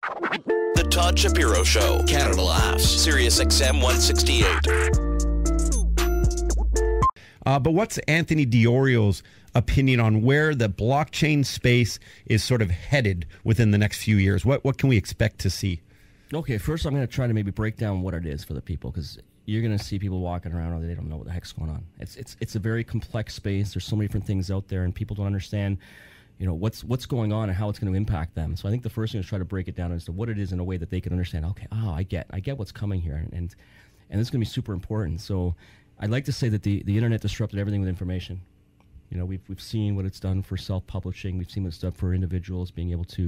The Todd Shapiro Show, Canada Laughs, SiriusXM 168. But what's Anthony Diorio's opinion on where the blockchain space is sort of headed within the next few years? What can we expect to see? Okay, first I'm going to try to maybe break down what it is for the people, because you're going to see people walking around and they don't know what the heck's going on. It's a very complex space. There's so many different things out there, and people don't understand, what's going on and how it's going to impact them. So I think the first thing is try to break it down as to what it is in a way that they can understand. Okay, I get what's coming here, and it's going to be super important. So I'd like to say that the internet disrupted everything with information. We've seen what it's done for self-publishing. We've seen what it's done for individuals being able to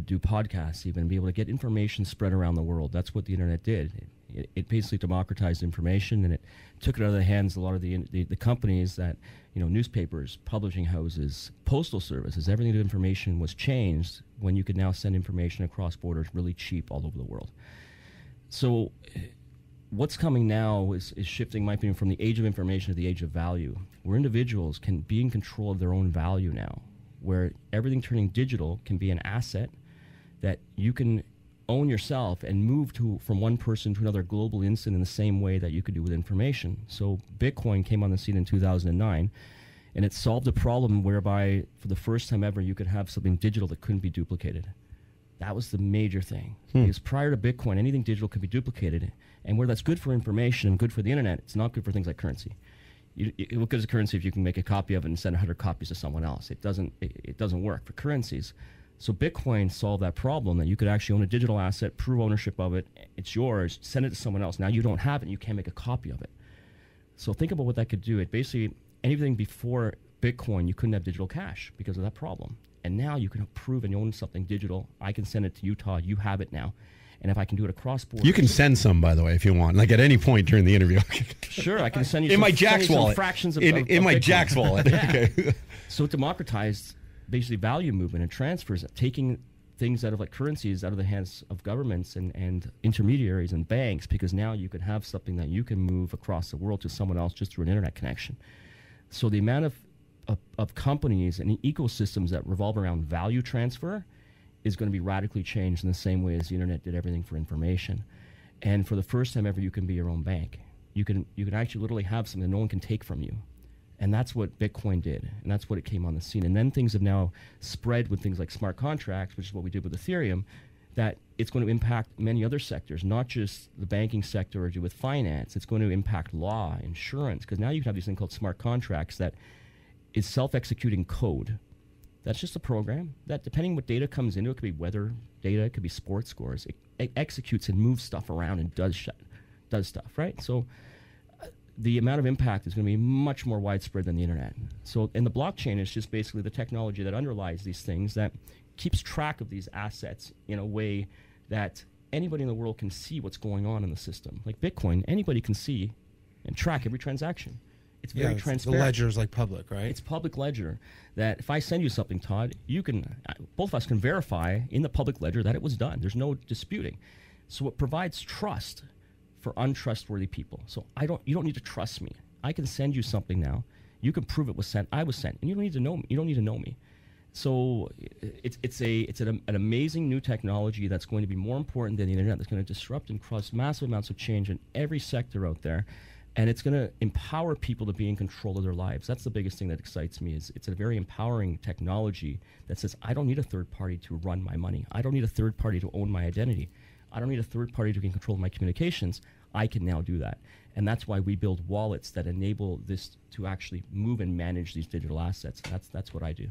do podcasts, even be able to get information spread around the world. That's what the internet did. It basically democratized information, and it took it out of the hands of a lot of the companies that, newspapers, publishing houses, postal services, everything to information was changed when you could now send information across borders really cheap all over the world. So what's coming now is shifting, in my opinion, from the age of information to the age of value, where individuals can be in control of their own value now, where everything turning digital can be an asset that you can own yourself and move from one person to another global instant in the same way that you could do with information. So Bitcoin came on the scene in 2009, and it solved a problem whereby for the first time ever you could have something digital that couldn't be duplicated. That was the major thing. Because prior to Bitcoin, anything digital could be duplicated, and where that's good for information and good for the internet, it's not good for things like currency. What good is a currency if you can make a copy of it and send 100 copies to someone else? It doesn't work for currencies. So Bitcoin solved that problem, that you could actually own a digital asset, prove ownership of it, it's yours, send it to someone else. Now you don't have it, and you can't make a copy of it. So think about what that could do. It basically, anything before Bitcoin, you couldn't have digital cash because of that problem. And now you can prove and own something digital. I can send it to you, Todd. You have it now. And if I can do it across borders. You can send some, by the way, if you want, like at any point during the interview. Sure, I can send you in my Jaxx wallet. Fractions of in my Jaxx wallet. Yeah. Okay. So it democratized basically value movement and transfers, taking things out of currencies out of the hands of governments and intermediaries and banks, because now you can have something that you can move across the world to someone else just through an internet connection. So the amount of companies and ecosystems that revolve around value transfer is going to be radically changed in the same way as the internet did everything for information. And for the first time ever, you can be your own bank. You can actually literally have something that no one can take from you. And that's what Bitcoin did, and that's what it came on the scene. And then things have now spread with things like smart contracts, which is what we did with Ethereum, that it's going to impact many other sectors, not just the banking sector or do with finance. It's going to impact law, insurance, because now you can have these things called smart contracts that is self-executing code. That's just a program that, depending what data comes into it, could be weather data, it could be sports scores. It executes and moves stuff around and does stuff, right? So the amount of impact is going to be much more widespread than the internet. So, and the blockchain is just basically the technology that underlies these things, that keeps track of these assets in a way that anybody in the world can see what's going on in the system. Like Bitcoin, anybody can see and track every transaction. It's very transparent. The ledger is like public, right? It's public ledger that if I send you something, Todd, you can, both of us can verify in the public ledger that it was done. There's no disputing. So it provides trust for untrustworthy people. So you don't need to trust me. I can send you something now. You can prove it was sent. I was sent, and you don't need to know me. You don't need to know me. So it's an amazing new technology that's going to be more important than the internet. That's going to disrupt and cause massive amounts of change in every sector out there. And it's going to empower people to be in control of their lives. That's the biggest thing that excites me. Is it's a very empowering technology that says, I don't need a third party to run my money. I don't need a third party to own my identity. I don't need a third party to be in control of my communications. I can now do that. And that's why we build wallets that enable this to actually move and manage these digital assets. That's what I do.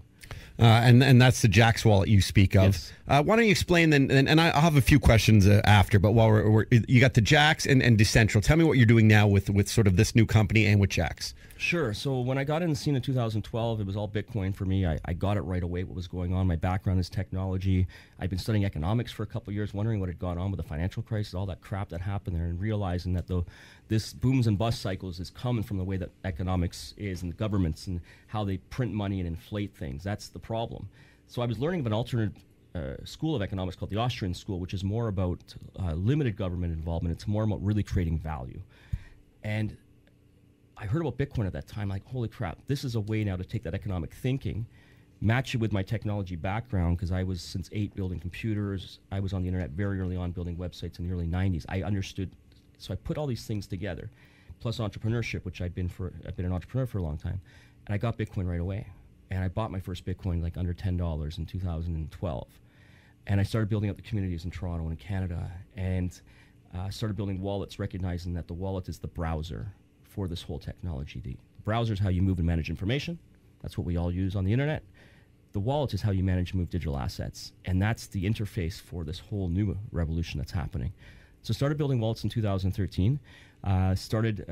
And that's the Jaxx wallet you speak of. Yes. Why don't you explain then? And I'll have a few questions after. But while you got the Jaxx and Decentral, tell me what you're doing now with sort of this new company and with Jaxx. Sure. So when I got in the scene in 2012, it was all Bitcoin for me. I got it right away, what was going on. My background is technology. I've been studying economics for a couple of years, wondering what had gone on with the financial crisis, all that crap that happened there, and realizing that this booms and bust cycles is coming from the way that economics is and the governments and how they print money and inflate things. That's the problem. So I was learning of an alternate school of economics called the Austrian school, which is more about limited government involvement. It's more about really creating value. And I heard about Bitcoin at that time, like, holy crap, this is a way now to take that economic thinking match it with my technology background, because I was since 8 building computers. I was on the internet very early on, building websites in the early 90s. I understood, so I put all these things together, plus entrepreneurship, which I've been an entrepreneur for a long time, and I got Bitcoin right away. And I bought my first Bitcoin like under $10 in 2012, and I started building up the communities in Toronto and in Canada, and started building wallets, recognizing that the wallet is the browser for this whole technology. The browser is how you move and manage information. That's what we all use on the internet. The wallet is how you manage and move digital assets, and that's the interface for this whole new revolution that's happening. So started building wallets in 2013. Started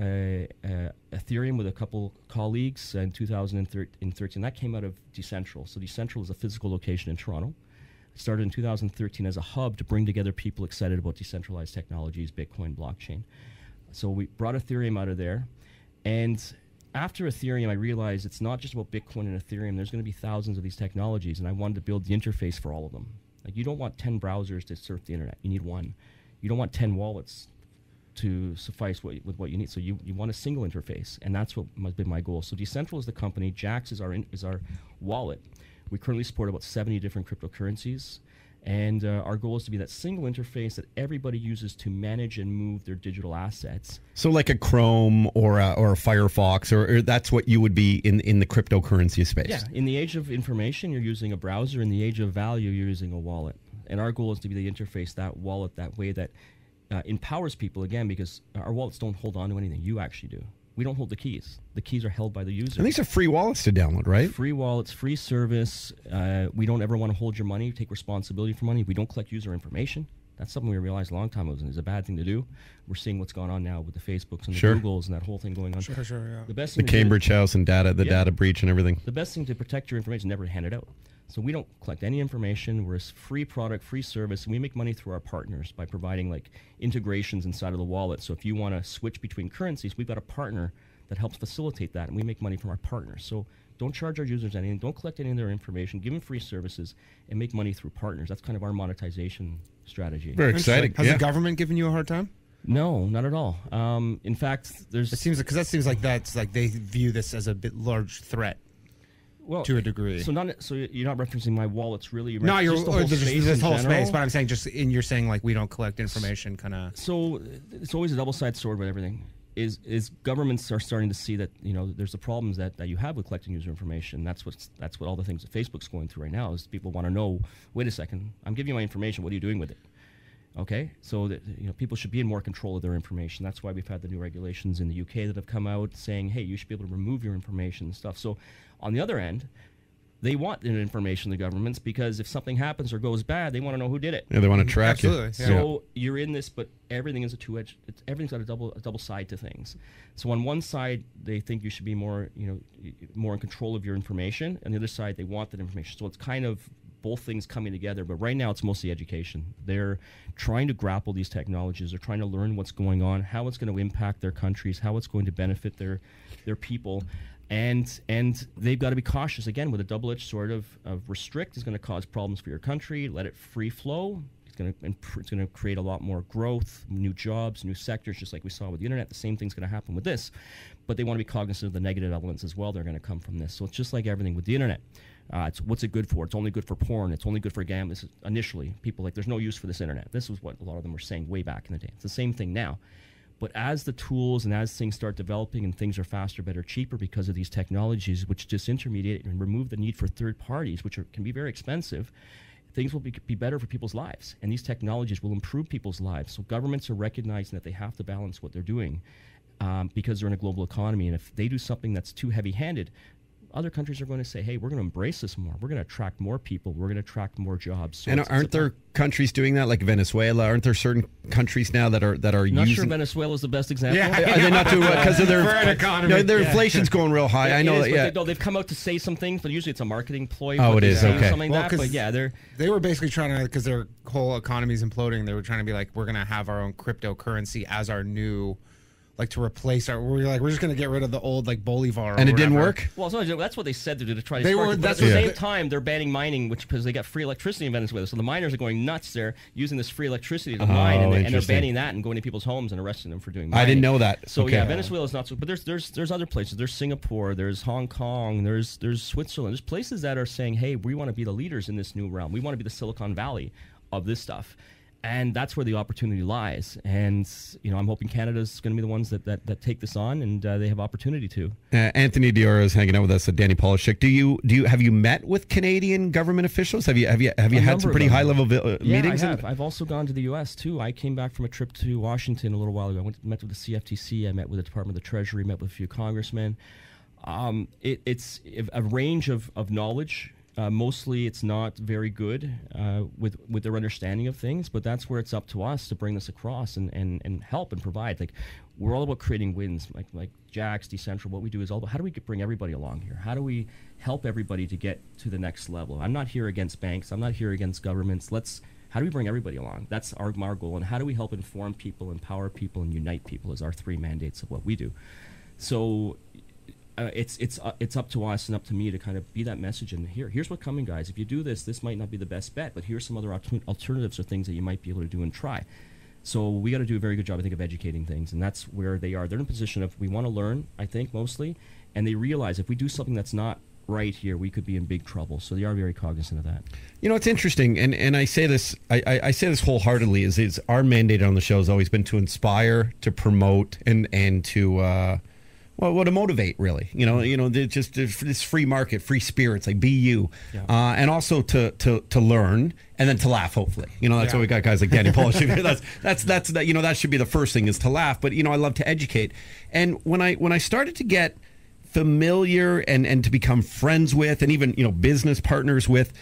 Ethereum with a couple colleagues in 2013. That came out of Decentral. So Decentral is a physical location in Toronto. Started in 2013 as a hub to bring together people excited about decentralized technologies, Bitcoin, blockchain. So we brought Ethereum out of there, and after Ethereum, I realized it's not just about Bitcoin and Ethereum. There's going to be thousands of these technologies, and I wanted to build the interface for all of them. Like, you don't want 10 browsers to surf the internet. You need one. You don't want 10 wallets to suffice with what you need. So you want a single interface, and that's what has been my goal. So Decentral is the company. Jaxx is our wallet. We currently support about 70 different cryptocurrencies. And our goal is to be that single interface that everybody uses to manage and move their digital assets. So like a Chrome or a Firefox, or that's what you would be in the cryptocurrency space. Yeah, in the age of information, you're using a browser. In the age of value, you're using a wallet. And our goal is to be the interface, that wallet, that way that empowers people, again, because our wallets don't hold on to anything. You actually do. We don't hold the keys. The keys are held by the user. And these are free wallets to download, right? Free wallets, free service. We don't ever want to hold your money, take responsibility for money. We don't collect user information. That's something we realized a long time ago is a bad thing to do. We're seeing what's going on now with the Facebooks and the Googles and that whole thing going on. Sure, yeah. The Cambridge House and data breach and everything. The best thing to protect your information is never hand it out. So we don't collect any information. We're a free product, free service, and we make money through our partners by providing like integrations inside of the wallet. So if you want to switch between currencies, we've got a partner that helps facilitate that, and we make money from our partners. So don't charge our users anything, don't collect any of their information, give them free services, and make money through partners. That's kind of our monetization strategy. Very exciting. Has the government given you a hard time? No, not at all. In fact, there's... It seems like that's like they view this as a bit large threat. Well, to a degree. So you're not referencing my wallets, really? No, you're just the whole space this whole general. space. But I'm saying you're saying like we don't collect information, kind of. So it's always a double-sided sword with everything. Is governments are starting to see that there's the problems that you have with collecting user information. That's what all the things that Facebook's going through right now is people want to know. Wait a second, I'm giving you my information. What are you doing with it? Okay, so that people should be in more control of their information. That's why we've had the new regulations in the UK that have come out saying, hey, you should be able to remove your information and stuff. So on the other end, they want information, the governments, because if something happens or goes bad, they want to know who did it. Yeah, they want to track you. Yeah. So you're in this, but everything is a two-edged. Everything's got a double side to things. So on one side, they think you should be more in control of your information. On the other side, they want that information. So it's kind of both things coming together, but right now it's mostly education. They're trying to grapple these technologies. They're trying to learn what's going on, how it's going to impact their countries, how it's going to benefit their people. And they've got to be cautious, again, with a double-edged sword of restrict is going to cause problems for your country, let it free flow. It's going to create a lot more growth, new jobs, new sectors, just like we saw with the internet. The same thing's going to happen with this. But they want to be cognizant of the negative elements as well. They're going to come from this. So it's just like everything with the internet. What's it good for? It's only good for porn. It's only good for gambling. This is initially, people there's no use for this internet. This was what a lot of them were saying way back in the day. It's the same thing now. But as the tools and as things start developing and things are faster, better, cheaper because of these technologies, which disintermediate and remove the need for third parties, which can be very expensive, things will be better for people's lives. And these technologies will improve people's lives. So governments are recognizing that they have to balance what they're doing because they're in a global economy. And if they do something that's too heavy-handed, other countries are going to say, hey, we're going to embrace this more. We're going to attract more people. We're going to attract more jobs. So and aren't there countries doing that, like Venezuela? Aren't there certain countries now that are not using... Not sure Venezuela is the best example. Yeah. Are they not doing because of their economy? Their inflation's going real high. I know. They've come out to say some things, but usually it's a marketing ploy. Oh, it is. Okay. Something like that. But yeah, they were basically trying to, because their whole economy is imploding. They were trying to be like, we're going to have our own cryptocurrency as our new like to replace our. We're like we're just going to get rid of the old like Bolivar. And it didn't work. Well, so that's what they said to do to try to. They spark were. it. But That's at the what same time, they're banning mining, which because they got free electricity in Venezuela. So the miners are going nuts there using this free electricity to mine, and they're banning that and going to people's homes and arresting them for doing mining. I didn't know that. So yeah, Venezuela's not so. But there's other places. There's Singapore. There's Hong Kong. There's Switzerland. There's places that are saying, hey, we want to be the leaders in this new realm. We want to be the Silicon Valley of this stuff. And that's where the opportunity lies. And, I'm hoping Canada's going to be the ones that take this on, and they have opportunity to. Anthony Iorio is hanging out with us at Danny Polishek. Have you met with Canadian government officials? Have you had some pretty high level meetings? I have. I've also gone to the U.S. too. I came back from a trip to Washington a little while ago. I met with the CFTC. I met with the Department of the Treasury. Met with a few congressmen. It's a range of knowledge. Mostly it's not very good with their understanding of things, but that's where it's up to us to bring this across and help and provide. Like, we're all about creating wins, like Jaxx, Decentral. What we do is all about how do we bring everybody along here? How do we help everybody to get to the next level? I'm not here against banks. I'm not here against governments. How do we bring everybody along? That's our goal. And how do we help inform people, empower people, and unite people is our three mandates of what we do. So it's up to us and up to me to kind of be that message. And here's what's coming, guys. If you do this might not be the best bet, but here's some other alternatives or things that you might be able to do and try. So we got to do a very good job, I think, of educating things, and that's where they are. They're in a position of we want to learn, I think, mostly, and they realize if we do something that's not right here, we could be in big trouble. So they are very cognizant of that. It's interesting, and I say this, I say this wholeheartedly. Is our mandate on the show has always been to inspire, to promote, and to. Well, to motivate, really, just this free market, free spirits, like be you, and also to learn and then to laugh. Hopefully, that's why we got guys like Danny Polishek. That's that should be the first thing is to laugh. But I love to educate, and when I started to get familiar and to become friends with, and even business partners with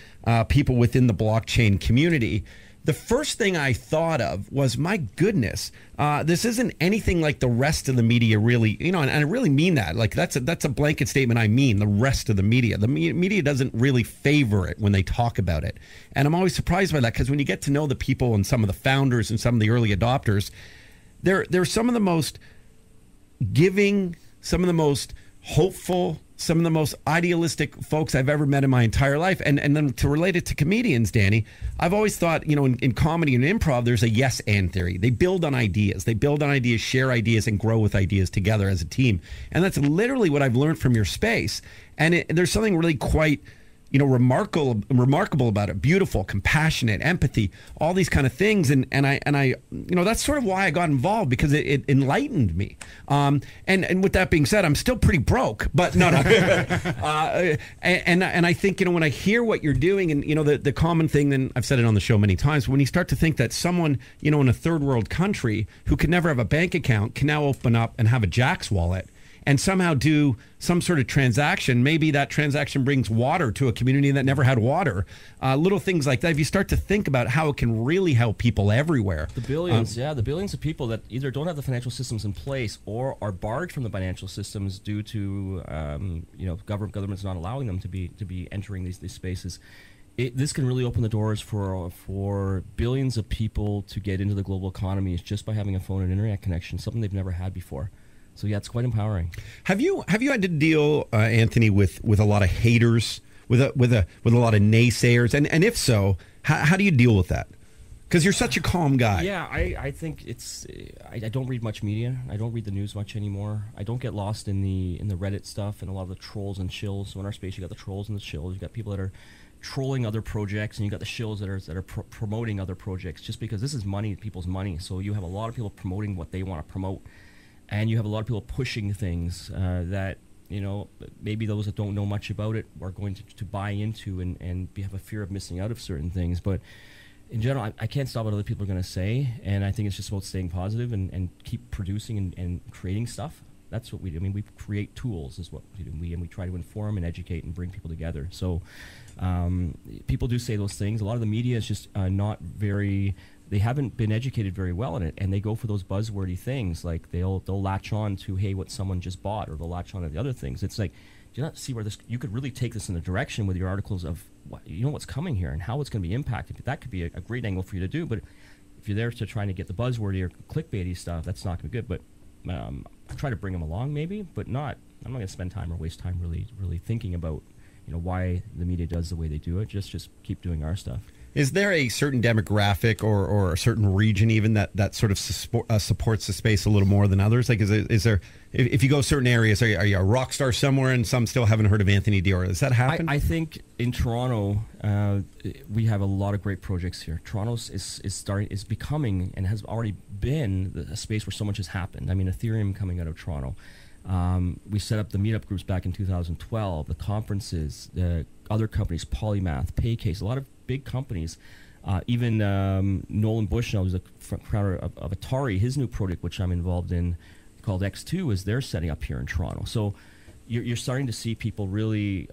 people within the blockchain community. The first thing I thought of was, my goodness, this isn't anything like the rest of the media really, and I really mean that. Like, that's a blanket statement. I mean the rest of the media. The media doesn't really favor it when they talk about it. And I'm always surprised by that, because when you get to know the people and some of the founders and some of the early adopters, they're some of the most giving, some of the most hopeful, some of the most idealistic folks I've ever met in my entire life. And then to relate it to comedians, Danny, I've always thought, in comedy and improv, there's a yes and theory. They build on ideas. They build on ideas, share ideas, and grow with ideas together as a team. And that's literally what I've learned from your space. And there's something really quite remarkable about it. Beautiful, compassionate, empathy, all these kind of things. And I that's sort of why I got involved, because it enlightened me. And with that being said, I'm still pretty broke, but no. And I think, when I hear what you're doing, and, the common thing, and I've said it on the show many times, when you start to think that someone, in a third world country who could never have a bank account can now open up and have a Jaxx wallet, and somehow do some sort of transaction. Maybe that transaction brings water to a community that never had water. Little things like that. If you start to think about how it can really help people everywhere. The billions, the billions of people that either don't have the financial systems in place or are barred from the financial systems due to governments not allowing them to be entering these spaces. This can really open the doors for billions of people to get into the global economy just by having a phone and internet connection, something they've never had before. So yeah, it's quite empowering. Have you had to deal, Anthony, with a lot of haters, with a lot of naysayers, and if so, how do you deal with that? Because you're such a calm guy. Yeah, I think it's. I don't read much media. I don't read the news much anymore. I don't get lost in the Reddit stuff and a lot of the trolls and shills. So in our space, you got the trolls and the shills. You got people that are trolling other projects, and you got the shills that are promoting other projects. Just because this is money, people's money. So you have a lot of people promoting what they want to promote. And you have a lot of people pushing things that, maybe those that don't know much about it are going to buy into and have a fear of missing out of certain things. But in general, I can't stop what other people are going to say. And I think it's just about staying positive and keep producing and creating stuff. That's what we do. I mean, we create tools is what we do. And we try to inform and educate and bring people together. So people do say those things. A lot of the media is just not very... They haven't been educated very well in it, and they go for those buzzwordy things. Like they'll latch on to, hey, what someone just bought, or they'll latch on to the other things. It's like, do you not see where you could really take this in a direction with your articles of what's coming here and how it's going to be impacted. That could be a great angle for you to do. But if you're there to trying to get the buzzwordy or clickbaity stuff, that's not going to be good. But I try to bring them along, maybe, but not. I'm not going to spend time or waste time really thinking about, why the media does the way they do it. Just keep doing our stuff. Is there a certain demographic or a certain region even that sort of supports the space a little more than others? Like, is there if you go certain areas, are you a rock star somewhere and some still haven't heard of Anthony Dior? Does that happen? I think in Toronto, we have a lot of great projects here. Toronto is becoming and has already been a space where so much has happened. I mean, Ethereum coming out of Toronto. We set up the meetup groups back in 2012, the conferences, the other companies, Polymath, Paycase, a lot of big companies. Even Nolan Bushnell, who's the founder of Atari, his new project, which I'm involved in, called X2, is they're setting up here in Toronto. So you're starting to see people really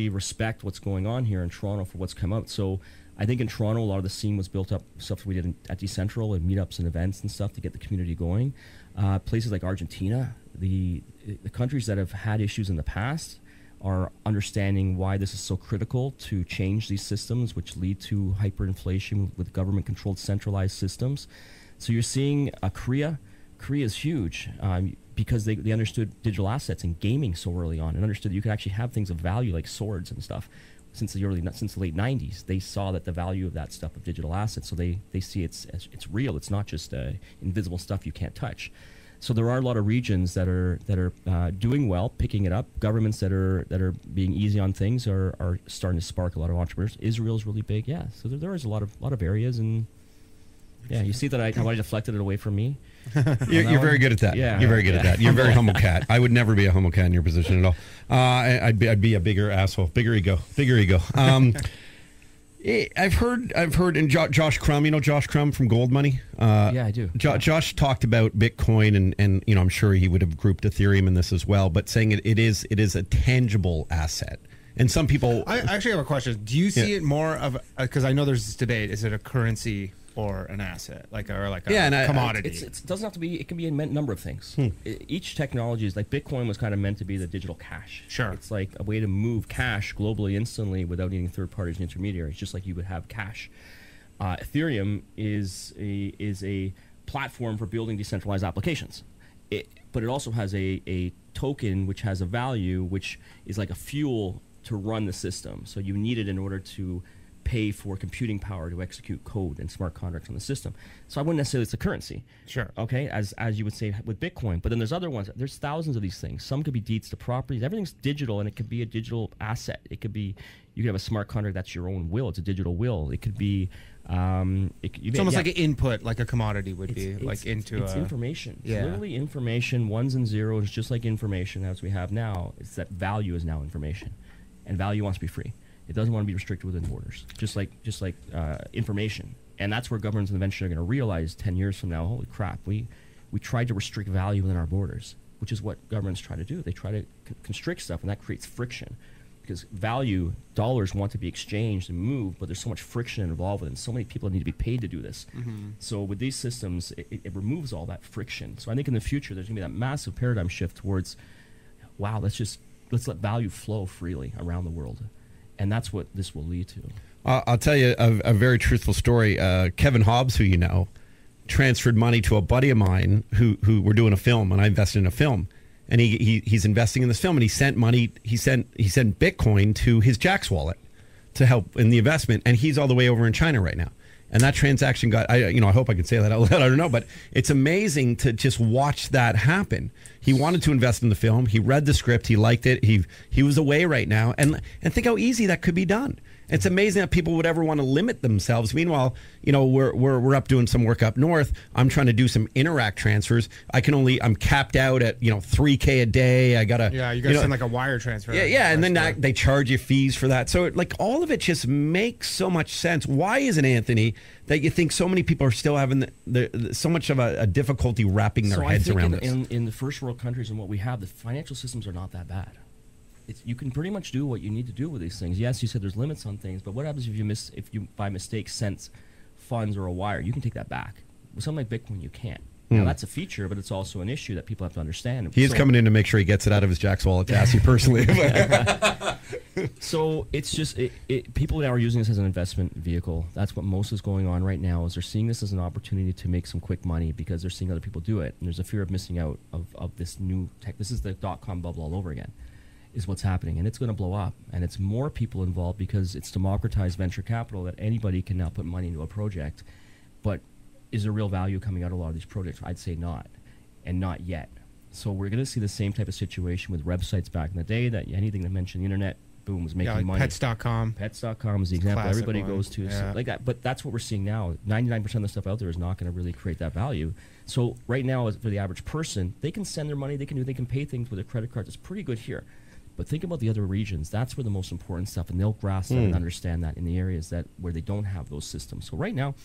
respect what's going on here in Toronto for what's come out. So I think in Toronto, a lot of the scene was built up, stuff we did at Decentral and meetups and events and stuff to get the community going. Places like Argentina, the countries that have had issues in the past are understanding why this is so critical to change these systems, which lead to hyperinflation with government-controlled centralized systems. So you're seeing Korea. Korea is huge because they understood digital assets and gaming so early on, and understood that you could actually have things of value like swords and stuff. Since the late 90s, they saw that the value of that stuff of digital assets. So they see it's real. It's not just invisible stuff you can't touch. So there are a lot of regions that are doing well, picking it up. Governments that are being easy on things are starting to spark a lot of entrepreneurs. Israel's really big, yeah. So there is a lot of areas, and yeah, you see that how I deflected it away from me. You're very good at that. Yeah, you're very good at that. You're a very humble cat. I would never be a humble cat in your position at all. I'd be a bigger asshole, bigger ego. I've heard, and Josh Crum, Josh Crum from Gold Money? Yeah, I do. Josh talked about Bitcoin, and I'm sure he would have grouped Ethereum in this as well, but saying it is a tangible asset. And some people... I actually have a question. Do you see it more of... Because I know there's this debate. Is it a currency or an asset? Like a commodity? It doesn't have to be... It can be a number of things. Each technology is... Like Bitcoin was kind of meant to be the digital cash. Sure. It's like a way to move cash globally instantly without needing third parties and intermediaries, just like you would have cash. Ethereum is a platform for building decentralized applications. But it also has a token which has a value, which is like a fuel to run the system. So you need it in order to pay for computing power to execute code and smart contracts on the system. So I wouldn't necessarily it's a currency. Sure. Okay, as you would say with Bitcoin. But then there's other ones. There's thousands of these things. Some could be deeds to properties. Everything's digital, and it could be a digital asset. It could be, you could have a smart contract that's your own will. It's a digital will. It could be it's almost like an input, like a commodity would be, it's information. Yeah. It's literally information, ones and zeros, just like information as we have now. It's that value is now information, and value wants to be free. It doesn't want to be restricted within borders, just like information. And that's where governments eventually are going to realize 10 years from now, holy crap, we tried to restrict value within our borders, which is what governments try to do. They try to constrict stuff, and that creates friction. Because value, dollars want to be exchanged and moved, but there's so much friction involved with it, and so many people need to be paid to do this. So with these systems, it removes all that friction. So I think in the future, there's going to be that massive paradigm shift towards, wow, let's let value flow freely around the world. And that's what this will lead to. I'll tell you a very truthful story. Kevin Hobbs, who you know, transferred money to a buddy of mine who were doing a film, and I invested in a film. And he's investing in this film, and he sent money. He sent Bitcoin to his Jaxx wallet to help in the investment, and he's all the way over in China right now. And that transaction got, I hope I can say that out loud. I don't know, but it's amazing to just watch that happen. He wanted to invest in the film. He read the script. He liked it. He was away right now, and think how easy that could be done. It's amazing that people would ever want to limit themselves. Meanwhile, we're up doing some work up north. I'm trying to do some Interact transfers. I'm capped out at $3K a day. I gotta you gotta send like a wire transfer. And then they charge you fees for that. So all of it just makes so much sense. Why is it, Anthony, that you think so many people are still having so much of a difficulty wrapping their heads around this? In the first world countries and what we have, the financial systems are not that bad. You can pretty much do what you need to do with these things. Yes, you said there's limits on things, but what happens if you by mistake sent funds or a wire? You can take that back. With something like Bitcoin, you can't. Now, that's a feature, but it's also an issue that people have to understand. He is coming in to make sure he gets it out of his Jaxx wallet to ask you personally. So it's just, people now are using this as an investment vehicle. That's what most is going on right now, is they're seeing this as an opportunity to make some quick money because they're seeing other people do it. And there's a fear of missing out of this new tech. This is the .com bubble all over again, is what's happening. And it's going to blow up. And it's more people involved because it's democratized venture capital that anybody can now put money into a project. But is there real value coming out of a lot of these projects? I'd say not, and not yet. So we're going to see the same type of situation with websites back in the day, that anything that mentioned the internet, boom, was making money. Pets.com. Pets.com is the example everybody goes to. Yeah. So like that. But that's what we're seeing now. 99% of the stuff out there is not going to really create that value. So right now, for the average person, they can send their money, they can pay things with their credit cards. It's pretty good here. But think about the other regions. That's where the most important stuff, and they'll grasp that and understand that in the areas where they don't have those systems. So right now,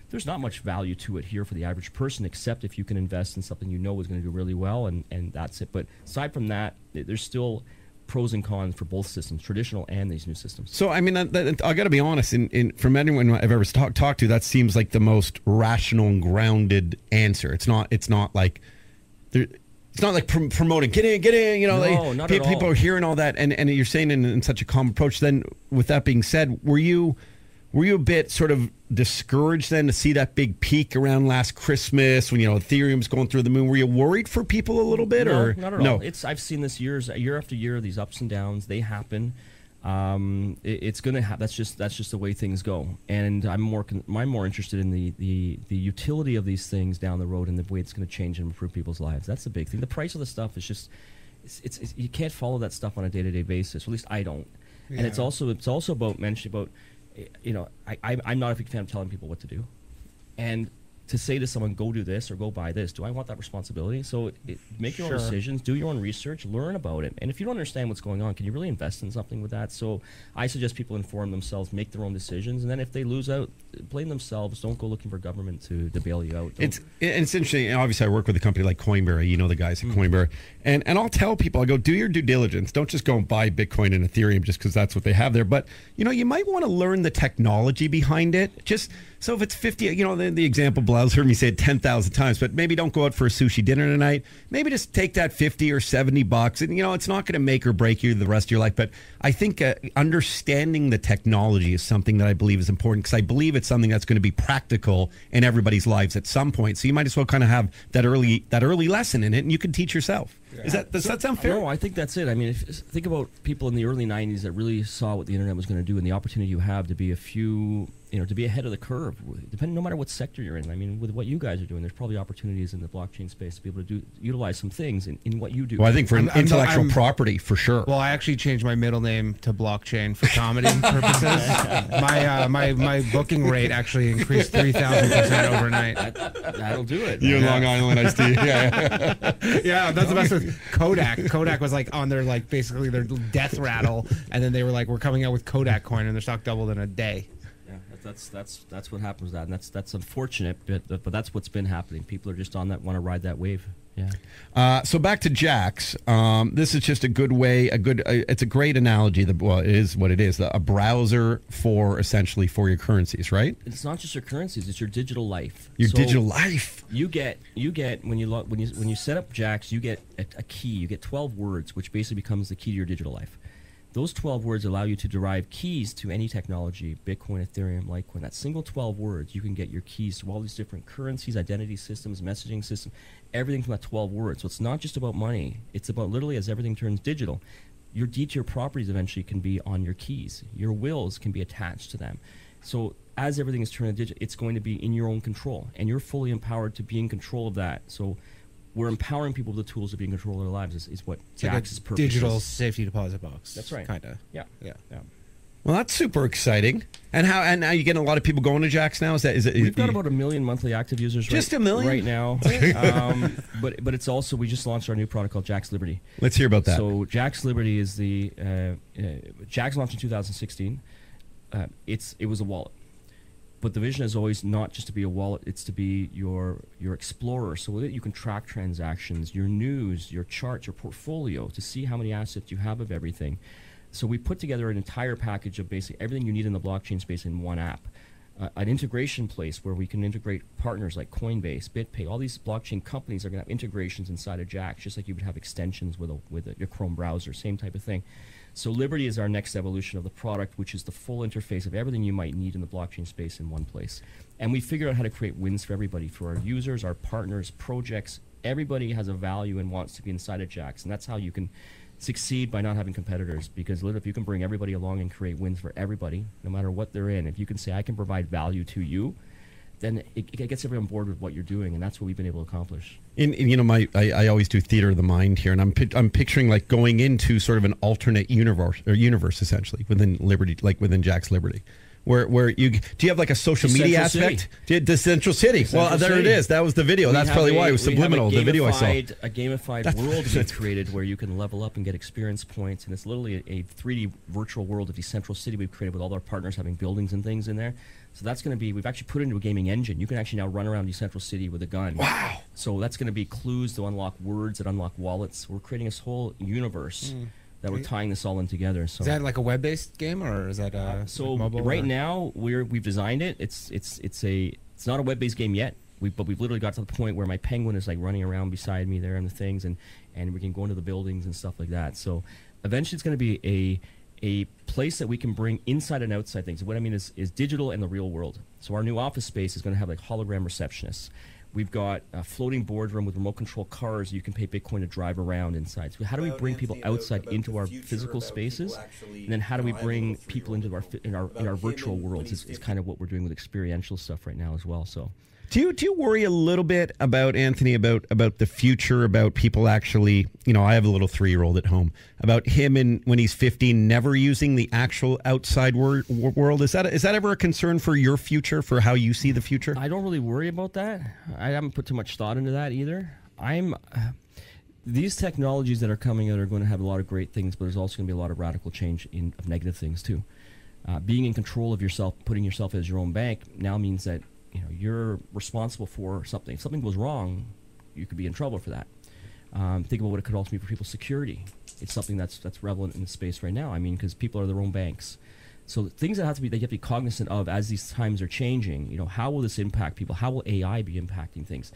there's not much value to it here for the average person, except if you can invest in something you know is going to do really well, and that's it. But aside from that, there's still pros and cons for both systems, traditional and these new systems. So, I mean, I got to be honest, from anyone I've ever talked to, that seems like the most rational and grounded answer. It's not like it's not like promoting, get in, you know. No, not at all. People are hearing all that, and you're saying in such a calm approach. Then, with that being said, were you a bit sort of discouraged then to see that big peak around last Christmas when, Ethereum's going through the moon? Were you worried for people a little bit? No, or not at all. I've seen this year after year, these ups and downs, they happen. It's going to happen. That's just the way things go. And I'm more interested in the utility of these things down the road and the way it's going to change and improve people's lives. That's the big thing. The price of the stuff is just, it's you can't follow that stuff on a day-to-day basis. Or at least I don't. Yeah. And it's also about mentioning about, I'm not a big fan of telling people what to do. And to say to someone, go do this or go buy this, do I want that responsibility? So make your own decisions, do your own research, learn about it. And if you don't understand what's going on, can you really invest in something with that? So I suggest people inform themselves, make their own decisions, and then if they lose out, blame themselves. Don't go looking for government to bail you out. It's interesting. Obviously, I work with a company like Coinberry. You know the guys at Coinberry. And I'll tell people, I go, do your due diligence. Don't just go and buy Bitcoin and Ethereum just because that's what they have there. But, you might want to learn the technology behind it. Just so if it's 50, the example Blau's heard me say it 10,000 times, but maybe don't go out for a sushi dinner tonight. Maybe just take that 50 or 70 bucks. And, it's not going to make or break you the rest of your life. But I think understanding the technology is something that I believe is important, because I believe it's something that's going to be practical in everybody's lives at some point. So you might as well kind of have that early lesson in it, and you can teach yourself. Yeah. Does that sound fair? No, I think that's it. I mean, think about people in the early 90s that really saw what the internet was going to do and the opportunity you have to be to be ahead of the curve, no matter what sector you're in. I mean, with what you guys are doing, there's probably opportunities in the blockchain space to be able to utilize some things in what you do. Well, I think for intellectual property, for sure. Well, I actually changed my middle name to Blockchain for comedy purposes. My booking rate actually increased 3,000% overnight. That'll do it. You in Long Island, I see. Yeah. Yeah, that's the best with Kodak. Kodak was like on their basically their death rattle, and then they were like, we're coming out with Kodak coin, and their stock doubled in a day. That's what happens with that, and that's unfortunate, but that's what's been happening. People are just on that, want to ride that wave. Yeah. So back to Jaxx. This is just a good way. It's a great analogy. It is what it is. A browser essentially for your currencies, right? It's not just your currencies. It's your digital life. Your digital life. You get when you set up Jaxx, you get a key. You get 12 words, which basically becomes the key to your digital life. Those 12 words allow you to derive keys to any technology, Bitcoin, Ethereum, Litecoin. That single 12 words, you can get your keys to all these different currencies, identity systems, messaging systems, everything from that 12 words. So it's not just about money. It's about literally, as everything turns digital, your deed to your properties eventually can be on your keys. Your wills can be attached to them. So as everything is turned digital, it's going to be in your own control, and you're fully empowered to be in control of that. So we're empowering people with the tools to be in control of their lives is what Jaxx's purpose is. Digital safety deposit box. That's right. Kind of. Yeah. Well, that's super exciting. And now you getting a lot of people going to Jaxx now? We've got about 1 million monthly active users. Just 1 million right now. But it's also, we just launched our new product called Jaxx Liberty. Let's hear about that. So Jaxx Liberty is the Jaxx launched in 2016. It was a wallet. But the vision is always not just to be a wallet, it's to be your explorer. So with it, you can track transactions, your news, your charts, your portfolio, to see how many assets you have of everything. So we put together an entire package of basically everything you need in the blockchain space in one app. an integration place where we can integrate partners like Coinbase, BitPay. All these blockchain companies are going to have integrations inside of Jaxx, just like you would have extensions with your Chrome browser, same type of thing. So Liberty is our next evolution of the product, which is the full interface of everything you might need in the blockchain space in one place. And we figured out how to create wins for everybody, for our users, our partners, projects. Everybody has a value and wants to be inside of Jaxx, and that's how you can succeed by not having competitors, because if you can bring everybody along and create wins for everybody, no matter what they're in, if you can say, I can provide value to you, then it gets everyone on board with what you're doing, and that's what we've been able to accomplish. I always do theater of the mind here, and I'm picturing like going into sort of an alternate universe essentially within Liberty, like within Jaxx Liberty. Where do you have like a social media aspect? The Central City. Well, there it is. That was the video. That's probably why it was subliminal. The video I saw. A gamified world we've created where you can level up and get experience points, and it's literally a 3D virtual world of the Central City we've created with all our partners having buildings and things in there. So that's going to be, we've actually put it into a gaming engine. You can actually now run around the Central City with a gun. Wow. So that's going to be clues to unlock words, that unlock wallets. We're creating this whole universe. That we're tying this all in together. So is that like a web-based game, or is that so like mobile? Right now we've designed it. It's not a web-based game yet. But we've literally got to the point where my penguin is like running around beside me there and the things, and we can go into the buildings and stuff like that. So eventually it's going to be a place that we can bring inside and outside things. What I mean is digital and the real world. So our new office space is going to have like hologram receptionists. We've got a floating boardroom with remote control cars you can pay Bitcoin to drive around inside. So how do we bring people outside into our physical spaces, and then how do we bring people into our virtual worlds? Is kind of what we're doing with experiential stuff right now as well. So. Do you worry a little bit about, Anthony, about the future, about people actually, I have a little 3-year-old at home, about him when he's 15 never using the actual outside world? Is that ever a concern for your future, for how you see the future? I don't really worry about that. I haven't put too much thought into that either. These technologies that are coming out are going to have a lot of great things, but there's also going to be a lot of radical change of negative things too. Being in control of yourself, putting yourself as your own bank now means that you're responsible for something. If something goes wrong, you could be in trouble for that. Think about what it could also be for people's security. It's something that's relevant in the space right now. I mean, because people are their own banks. So things that you have to be cognizant of as these times are changing. How will this impact people? How will AI be impacting things?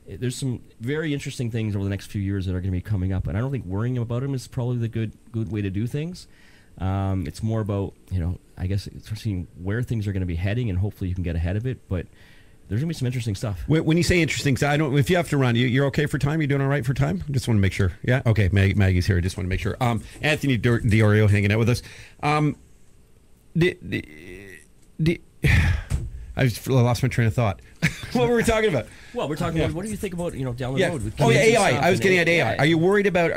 There's some very interesting things over the next few years that are going to be coming up, and I don't think worrying about them is probably the good way to do things. It's more about, I guess, seeing where things are going to be heading, and hopefully you can get ahead of it. But there's going to be some interesting stuff. When you say interesting, I don't. If you have to run, you're okay for time? You doing all right for time? Just want to make sure. Yeah. Okay. Maggie's here. I just want to make sure. Anthony Iorio hanging out with us. I just lost my train of thought. What were we talking about? Well, we're talking about, what do you think about down the road? With AI. I was getting at AI. Are you worried about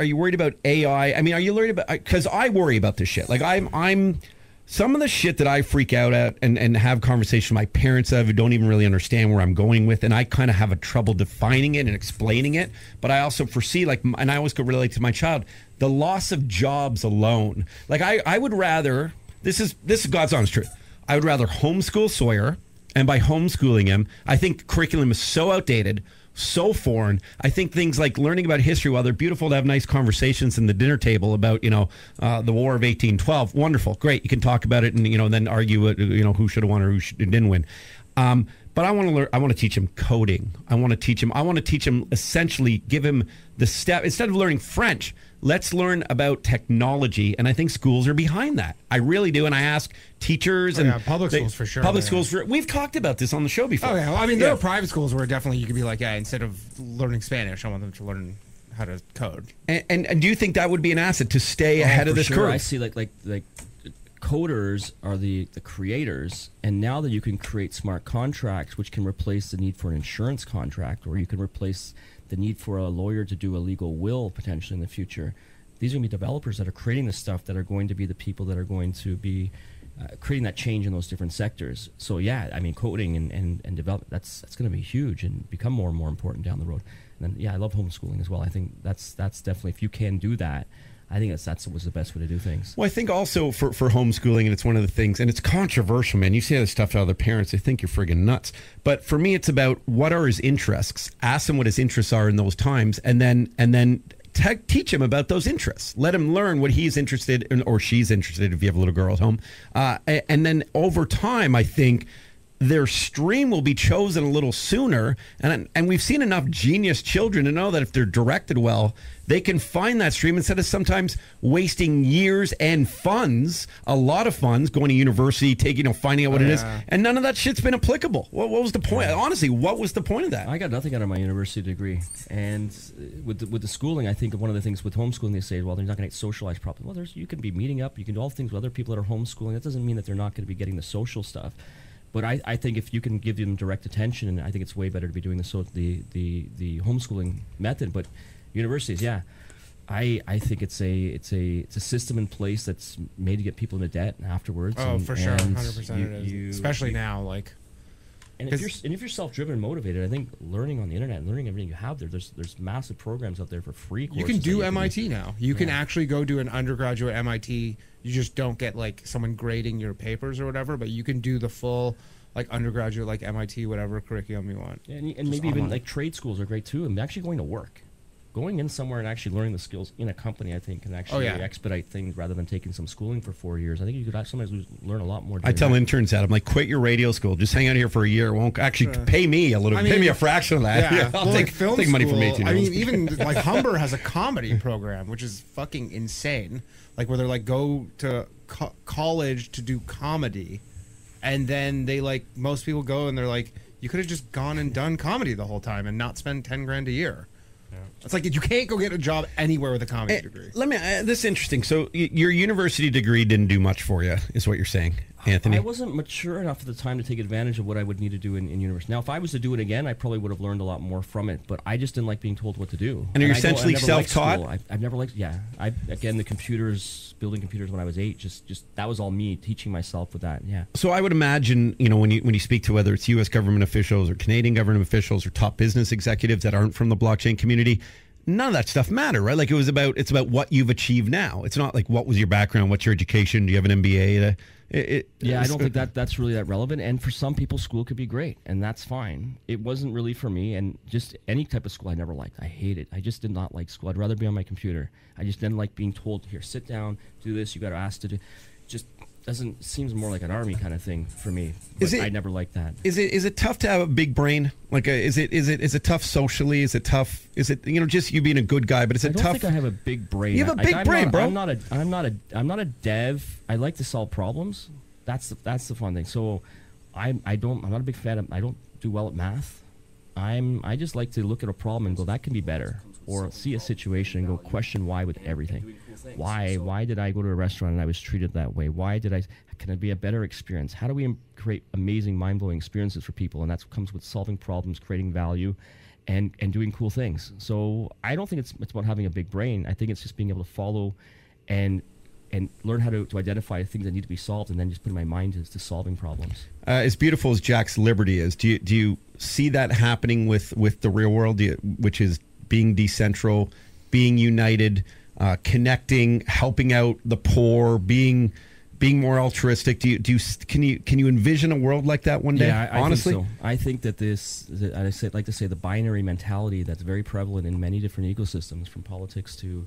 AI? I mean, are you worried about? Because I worry about this shit. Like I'm some of the shit that I freak out at and have conversations with my parents of who don't even really understand where I'm going with, and I kind of have a trouble defining it and explaining it. But I also foresee, and I always go relate to my child, the loss of jobs alone. Like I would rather, this is God's honest truth, I would rather homeschool Sawyer, and by homeschooling him, I think curriculum is so outdated, so foreign. I think things like learning about history, while they're beautiful to have nice conversations in the dinner table about, the War of 1812, wonderful, great. You can talk about it and, then argue, who should have won or who didn't win. But I want to learn. I want to teach him coding. I want to teach him essentially, give him the step. Instead of learning French, let's learn about technology. And I think schools are behind that. I really do. And I ask teachers public schools for sure. Public schools we've talked about this on the show before. Oh yeah. Well, I mean, there are private schools where definitely you could be like, instead of learning Spanish, I want them to learn how to code. And do you think that would be an asset to stay ahead of this curve? I see like coders are the creators, and now that you can create smart contracts which can replace the need for an insurance contract, or you can replace the need for a lawyer to do a legal will potentially in the future, these are going to be developers that are creating this stuff that are going to be the people that are going to be creating that change in those different sectors. So yeah, I mean, coding and development, that's going to be huge and become more and more important down the road. And then I love homeschooling as well. I think that's definitely, if you can do that, I think that's was the best way to do things. Well, I think also for homeschooling, and it's one of the things, and it's controversial, man. You say this stuff to other parents, they think you're friggin' nuts. But for me, it's about what are his interests. Ask him what his interests are in those times, and then teach him about those interests. Let him learn what he's interested in, or she's interested if you have a little girl at home. And then over time, I think their stream will be chosen a little sooner. And we've seen enough genius children to know that if they're directed well, they can find that stream instead of sometimes wasting years and funds, a lot of funds, going to university, finding out what it is. And none of that shit's been applicable. What was the point? Honestly, what was the point of that? I got nothing out of my university degree. And with the schooling, I think one of the things with homeschooling, they say, well, they're not going to socialize properly. Well, you can be meeting up. You can do all things with other people that are homeschooling. That doesn't mean that they're not going to be getting the social stuff. But I think if you can give them direct attention, and I think it's way better to be doing the homeschooling method. But universities, yeah, I think it's a system in place that's made to get people into debt afterwards. Oh, for sure, 100% it is. Especially now, like. And if you're self-driven and motivated, I think learning on the internet and learning everything you have there's massive programs out there for free courses. You can do MIT now. You can actually go do an undergraduate MIT. You just don't get like someone grading your papers or whatever, but you can do the full like undergraduate like MIT whatever curriculum you want. Yeah, and maybe even like trade schools are great too. And actually going to work. Going in somewhere and actually learning the skills in a company, I think, can actually expedite things rather than taking some schooling for 4 years. I think you could sometimes learn a lot more. I tell interns that. I'm like, quit your radio school. Just hang out here for a year. It won't actually pay me a little. Pay me a fraction of that. Yeah, I'll take money from me too. I mean, even like Humber has a comedy program, which is fucking insane. Like where they're like go to college to do comedy, and then they like most people go and they're like, you could have just gone and done comedy the whole time and not spend $10,000 a year. It's like you can't go get a job anywhere with a comedy degree. This is interesting. So your university degree didn't do much for you, is what you're saying, Anthony? I wasn't mature enough at the time to take advantage of what I would need to do in university. Now, if I was to do it again, I probably would have learned a lot more from it. But I just didn't like being told what to do. And you're essentially self-taught? I've never liked. Yeah, again, the building computers when I was 8. Just that was all me teaching myself with that. Yeah. So I would imagine, when you speak to whether it's U.S. government officials or Canadian government officials or top business executives that aren't from the blockchain community, none of that stuff matter, right? Like it's about what you've achieved now. It's not like what was your background, what's your education, do you have an MBA? I don't think that's really that relevant. And for some people, school could be great, and that's fine. It wasn't really for me, and just any type of school I never liked. I hate it. I just did not like school. I'd rather be on my computer. I just didn't like being told, here, sit down, do this, you got to ask to do. Just seems more like an army kind of thing for me. I never liked that. Is it tough to have a big brain? Like, is it tough socially? Is it tough? Is it just you being a good guy? But is it tough? I don't think I have a big brain. You have a big brain, bro. I'm not a dev. I like to solve problems. That's the fun thing. So I'm not a big fan of. I don't do well at math. I just like to look at a problem and go, that can be better, or see a situation and go question why with everything. Why did I go to a restaurant and I was treated that way? Can it be a better experience? How do we create amazing, mind-blowing experiences for people? And that comes with solving problems, creating value, and doing cool things. So I don't think it's about having a big brain. I think it's just being able to follow and learn how to identify things that need to be solved, and then just put my mind to solving problems. As beautiful as Jaxx Liberty is, do you see that happening with the real world, which is being decentral, being united, connecting, helping out the poor, being more altruistic? Can you envision a world like that one day? Yeah, I honestly, think so. I think that the binary mentality that's very prevalent in many different ecosystems, from politics to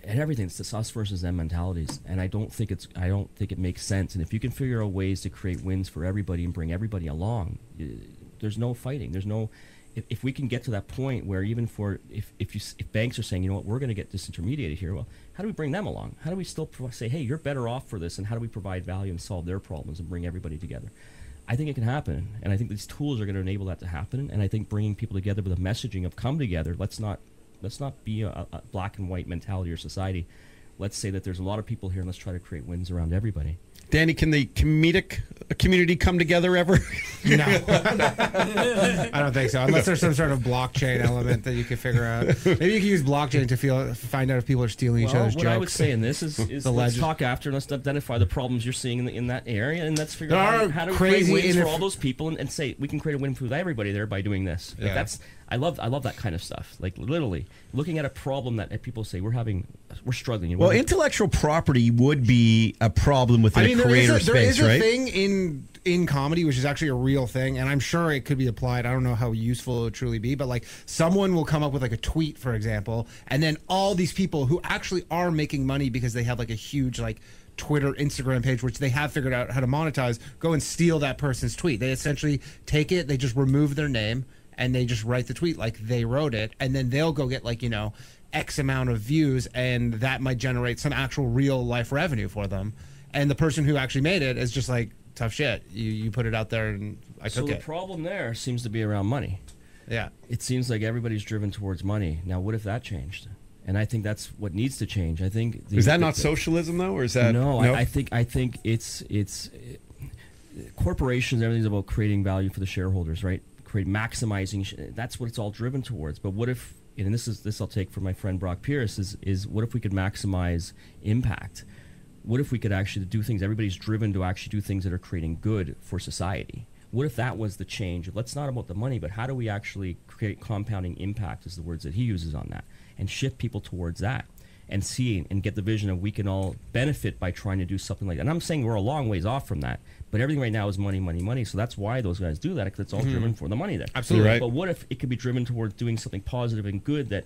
and everything. It's this us versus them mentalities, and I don't think it makes sense. And if you can figure out ways to create wins for everybody and bring everybody along, there's no fighting. There's no. If we can get to that point where even if banks are saying, you know what, we're going to get disintermediated here, well, how do we bring them along? How do we still say, hey, you're better off for this, and how do we provide value and solve their problems and bring everybody together? I think it can happen, and I think these tools are going to enable that to happen. And I think bringing people together with a messaging of come together. Let's not be a black and white mentality or society. Let's say that there's a lot of people here, and let's try to create wins around everybody. Danny, can the comedic community come together ever? No. I don't think so. Unless there's some sort of blockchain element that you can figure out. Maybe you can use blockchain to find out if people are stealing each other's jokes. What I would say in this is let's talk after, and let's identify the problems you're seeing in that area, and let's figure out how to create wins for all those people, and say we can create a win for everybody there by doing this. Like I love that kind of stuff. Like literally looking at a problem that people say we're struggling. Well, intellectual property would be a problem within the creator space, there is right? a thing in comedy which is actually a real thing, and I'm sure it could be applied. I don't know how useful it would truly be, but like someone will come up with like a tweet, for example, and then all these people who actually are making money because they have like a huge like Twitter, Instagram page, which they have figured out how to monetize, go and steal that person's tweet. They essentially take it, they just remove their name, and they just write the tweet like they wrote it, and then they'll go get like, you know, X amount of views, and that might generate some actual real life revenue for them. And the person who actually made it is just like, tough shit. You put it out there, and I took it. So the problem there seems to be around money. Yeah. It seems like everybody's driven towards money. Now, what if that changed? And I think that's what needs to change. I think is that not socialism though, or is that no? I think it's corporations. Everything's about creating value for the shareholders, right? Maximizing. That's what it's all driven towards. But what if? And this I'll take from my friend Brock Pierce. Is what if we could maximize impact? What if we could actually do things? Everybody's driven to actually do things that are creating good for society. What if that was the change? Let's not about the money, but how do we actually create compounding impact, is the words that he uses on that, and shift people towards that, and see and get the vision of we can all benefit by trying to do something like that. And I'm saying we're a long ways off from that, but everything right now is money, money, money. So that's why those guys do that, because it's all driven for the money there. Absolutely. Right. But what if it could be driven towards doing something positive and good that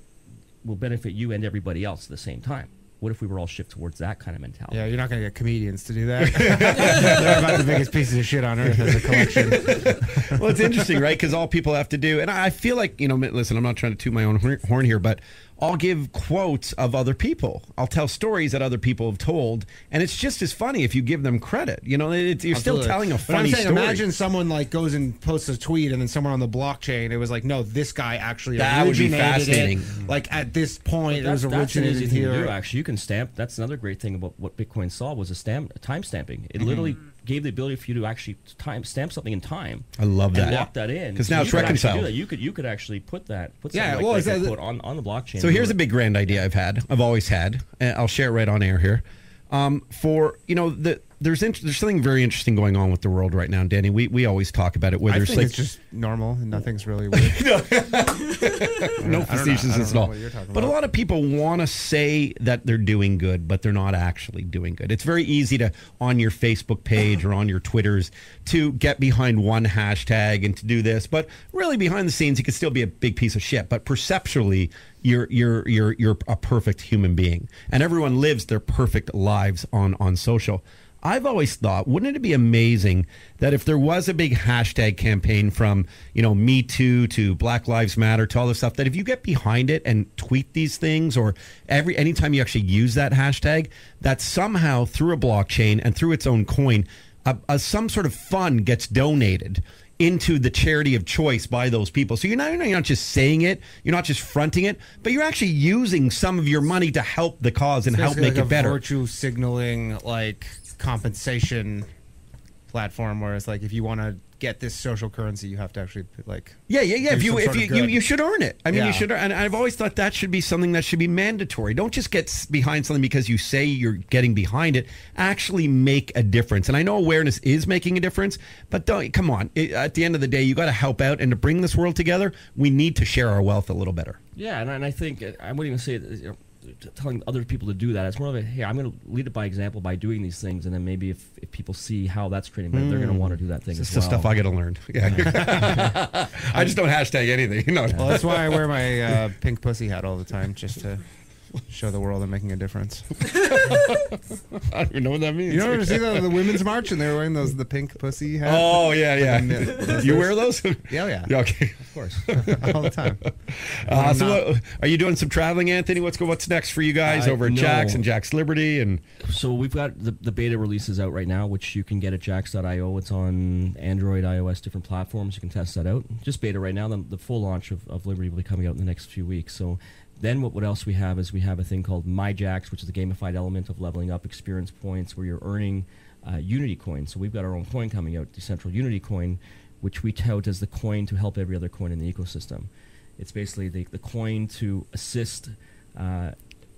will benefit you and everybody else at the same time? What if we were all shift towards that kind of mentality? Yeah, you're not going to get comedians to do that. They're about the biggest pieces of shit on earth as a collection. Well, it's interesting, right? Because all people have to do, and I feel like, you know, listen, I'm not trying to toot my own horn here, but I'll give quotes of other people. I'll tell stories that other people have told, and it's just as funny if you give them credit. You know, you're Absolutely. still telling a But funny I'm saying, story. imagine someone like goes and posts a tweet, and then someone on the blockchain, it was like, no, this guy actually That would be originated fascinating. it. Like at this point, it was That's an originated easy thing to here. do, actually. You can stamp. That's another great thing about what Bitcoin solved was time stamping. It literally gave the ability for you to actually stamp something in time. I love that. And lock that in. 'Cause now it's you could actually reconciled. do that. You could actually put something Yeah, like well, that it's- quote on the blockchain. So here's a big grand idea I've always had. And I'll share it right on air here. For, you know, there's something very interesting going on with the world right now, Danny. We always talk about it. Where I there's think like it's just normal, and nothing's really weird. no facetiousness at all. what you're talking But a about. lot of people want to say that they're doing good, but they're not actually doing good. It's very easy to, on your Facebook page or on your Twitters, to get behind one hashtag and to do this. But really, behind the scenes, you could still be a big piece of shit. But perceptually, you're a perfect human being, and everyone lives their perfect lives on social. I've always thought, wouldn't it be amazing that if there was a big hashtag campaign from, you know, Me Too to Black Lives Matter to all this stuff, that if you get behind it and tweet these things, or anytime you actually use that hashtag, that somehow through a blockchain and through its own coin, some sort of fund gets donated into the charity of choice by those people. So you're not just saying it, you're not just fronting it, but you're actually using some of your money to help the cause and help make like it better. Virtue signaling, like compensation platform, whereas like if you want to get this social currency, you have to actually like Yeah. do If some you sort of good. you should earn it. I mean, Yeah. you should. And I've always thought that should be something that should be mandatory. Don't just get behind something because you say you're getting behind it. Actually, make a difference. And I know awareness is making a difference, but come on. At the end of the day, you got to help out, and to bring this world together, we need to share our wealth a little better. Yeah, and I think I wouldn't even say you know, telling other people to do that. It's more of a, hey, I'm going to lead it by example by doing these things, and then maybe if people see how that's creating, they're going to want to do that thing It's as the well. stuff I got to learn. Yeah. I just don't hashtag anything. No. Well, that's why I wear my pink pussy hat all the time, just to show the world I'm making a difference. I don't even know what that means. You ever see the women's march and they were wearing the pink pussy hats? Oh yeah. And You wear those? Yeah. Okay. Of course. All the time. Are you doing some traveling, Anthony? What's next for you guys over at No. Jaxx and Jaxx Liberty? And So we've got the beta releases out right now, which you can get at jaxx.io. It's on Android, iOS, different platforms. You can test that out. Just beta right now. The full launch of Liberty will be coming out in the next few weeks. So then what else we have is we have a thing called My Jaxx, which is a gamified element of leveling up experience points where you're earning Unity coin. So we've got our own coin coming out, Decentral Unity coin, which we tout as the coin to help every other coin in the ecosystem. It's basically the coin to assist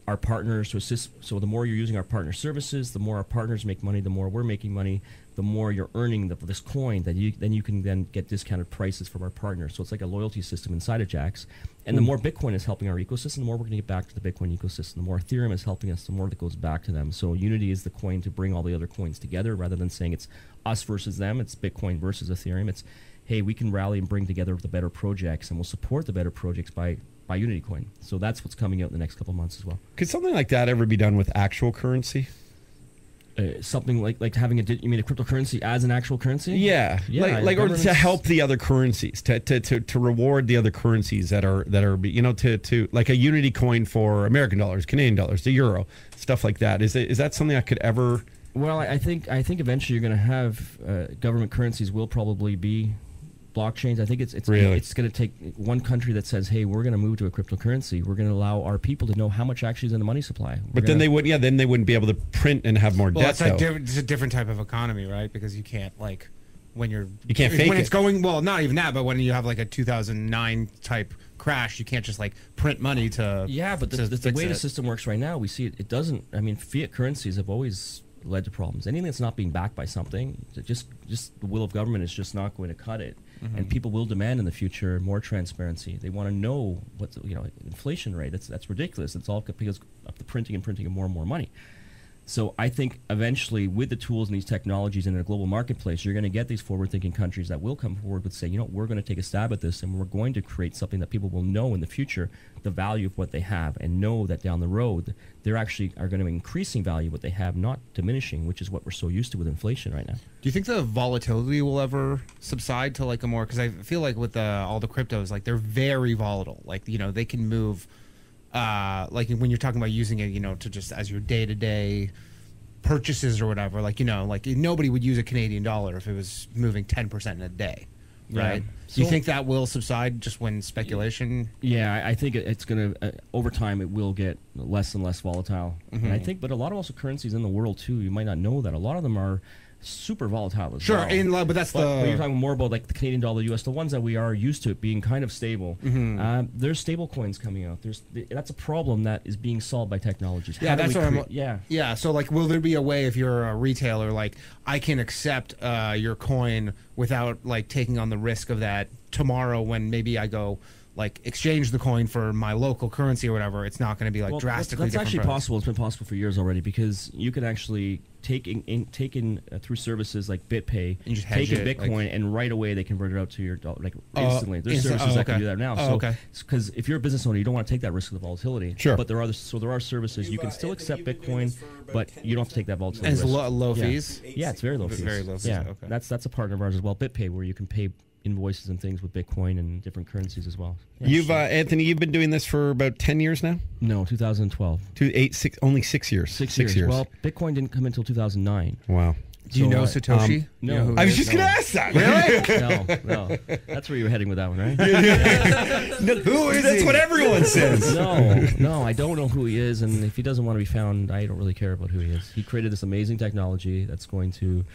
our partners to assist. So the more you're using our partner services, the more our partners make money, the more we're making money, the more you're earning this coin that you can then get discounted prices from our partners. So it's like a loyalty system inside of Jaxx. And the more Bitcoin is helping our ecosystem, the more we're going to get back to the Bitcoin ecosystem. The more Ethereum is helping us, the more that goes back to them. So Unity is the coin to bring all the other coins together, rather than saying it's us versus them. It's Bitcoin versus Ethereum. It's, hey, we can rally and bring together the better projects, and we'll support the better projects by Unity Coin. So that's what's coming out in the next couple of months as well. Could something like that ever be done with actual currency? Something like having you mean a cryptocurrency as an actual currency? Yeah, like or to help the other currencies, to reward the other currencies that are to like a Unity coin for American dollars, Canadian dollars, the euro, stuff like that. Is that something that could ever? Well, I think eventually you're going to have government currencies will probably be blockchains. I think it's going to take one country that says, hey, we're going to move to a cryptocurrency. We're going to allow our people to know how much actually is in the money supply. Then they wouldn't be able to print and have more debt. It's a different type of economy, right? Because you can't you can't fake when it. It's going well, not even that, but when you have like a 2009 type crash, you can't just like print money to. Yeah, but the way the system works right now, we see it doesn't. I mean, fiat currencies have always led to problems. Anything that's not being backed by something, just the will of government is just not going to cut it. Mm-hmm. And people will demand in the future more transparency. They want to know what's inflation rate. That's ridiculous. It's all because of the printing of more and more money. So I think eventually, with the tools and these technologies in a global marketplace, you're going to get these forward-thinking countries that will come forward with say, we're going to take a stab at this, and we're going to create something that people will know in the future the value of what they have, and know that down the road they're actually are going to be increasing value of what they have, not diminishing, which is what we're so used to with inflation right now. Do you think the volatility will ever subside to like a more? Because I feel like with all the cryptos, like they're very volatile. Like they can move. Like when you're talking about using it, to just as your day-to-day purchases or whatever, like nobody would use a Canadian dollar if it was moving 10% in a day, right? Yeah. Do you think that will subside just when speculation? Yeah, I think it's going to over time it will get less and less volatile. Mm-hmm. And I think, but a lot of also currencies in the world too, you might not know that a lot of them are super volatile as well. Sure, but but you're talking more about like the Canadian dollar, US, the ones that we are used to it being kind of stable. Mm-hmm. There's stable coins coming out. That's a problem that is being solved by technologies. Yeah, that's what Yeah. So like, will there be a way if you're a retailer, like I can accept your coin without like taking on the risk of that tomorrow when maybe I go like exchange the coin for my local currency or whatever, it's not going to be like drastically that's different. Actually possible. It's been possible for years already, because you can actually take in through services like BitPay, and just take in Bitcoin, and right away they convert it out to your dollar, instantly. There's services that can do that now. Because if you're a business owner, you don't want to take that risk of the volatility. Sure. But there are services you can still accept Bitcoin, but you don't have to take that volatility. And it's low fees. Yeah, it's very low fees. Very low fees. Yeah, okay. That's a partner of ours as well, BitPay, where you can pay invoices and things with Bitcoin and different currencies as well. Yeah, Anthony, you've been doing this for about 10 years now? No, 2012. Only 6 years. 6 years. Well, Bitcoin didn't come until 200009. Wow. Do you know Satoshi? No. I was just going to ask that. Really? No. That's where you were heading with that one, right? Who is That's what everyone says. No, I don't know who he is, and if he doesn't want to be found, I don't really care about who he is. He created this amazing technology that's going to...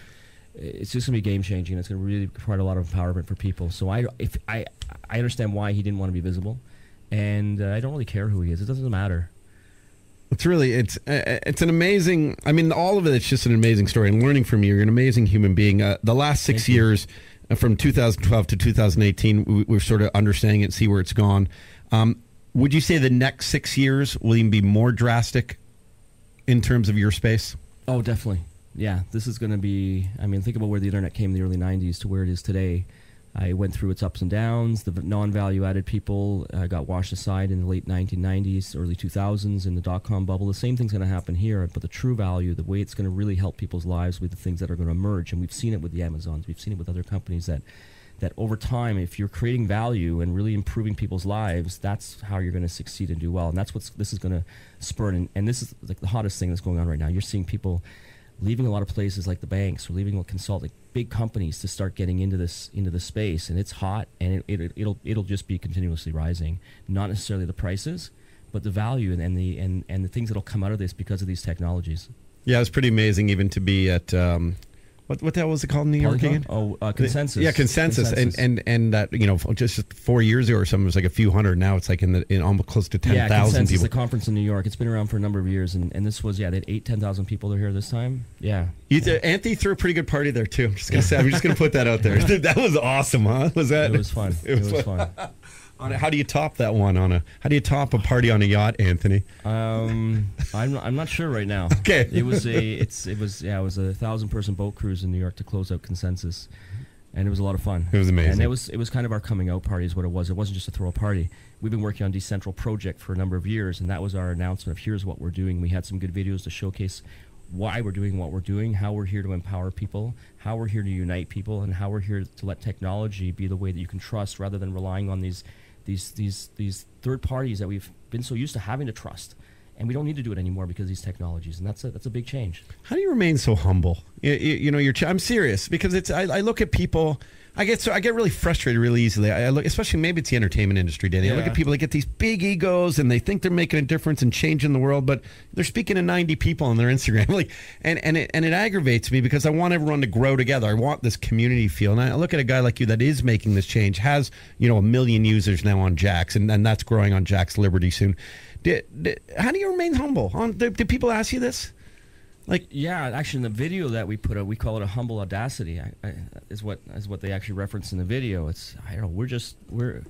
It's just going to be game changing. It's going to really provide a lot of empowerment for people. So I understand why he didn't want to be visible, and I don't really care who he is. It doesn't matter. It's an amazing. I mean, all of it. It's just an amazing story. And learning from you, you're an amazing human being. The last 6 years, from 2012 to 2018, we're sort of understanding it, see where it's gone. Would you say the next 6 years will even be more drastic in terms of your space? Oh, definitely. Yeah, this is going to be, think about where the internet came in the early 90s to where it is today. I went through its ups and downs. The non-value added people got washed aside in the late 1990s, early 2000s in the dot-com bubble. The same thing's going to happen here, but the true value, the way it's going to really help people's lives with the things that are going to emerge, and we've seen it with the Amazons, we've seen it with other companies that over time, if you're creating value and really improving people's lives, that's how you're going to succeed and do well. And that's what this is going to spur. And this is like the hottest thing that's going on right now. You're seeing people leaving a lot of places like the banks, or leaving consulting big companies to start getting into this space, and it's hot, and it'll just be continuously rising. Not necessarily the prices, but the value and the things that'll come out of this because of these technologies. Yeah, it's pretty amazing even to be at What the hell was it called in New York again? Consensus. Yeah, consensus. And that, you know, just 4 years ago or something, it was like a few hundred. Now it's like in almost close to 10,000 people. The conference in New York. It's been around for a number of years, and this was, they had 10,000 people here this time. Yeah. Anthony threw a pretty good party there too. I'm just gonna put that out there. That was awesome, huh? Was that? It was fun. It was fun. How do you top that one how do you top a party on a yacht, Anthony? I'm not sure right now. Okay. It was a 1,000-person boat cruise in New York to close out Consensus, and it was a lot of fun. It was amazing. And it was kind of our coming out party is what it was. It wasn't just a throw a party. We've been working on Decentral Project for a number of years, and that was our announcement of here's what we're doing. We had some good videos to showcase why we're doing what we're doing, how we're here to empower people, how we're here to unite people, and how we're here to let technology be the way that you can trust rather than relying on these third parties that we've been so used to having to trust, and we don't need to do it anymore because of these technologies, and that's a big change. How do you remain so humble? You know, I'm serious because I look at people. I get really frustrated really easily. I look, especially maybe it's the entertainment industry, Danny. Yeah. I look at people that get these big egos and they think they're making a difference and changing the world, but they're speaking to 90 people on their Instagram. And it aggravates me because I want everyone to grow together. I want this community feel. And I look at a guy like you that is making this change, has 1 million users now on Jaxx, and that's growing on Jaxx Liberty soon. How do you remain humble? Do people ask you this? Actually, in the video that we put out, we call it a humble audacity. Is what they actually reference in the video. It's we're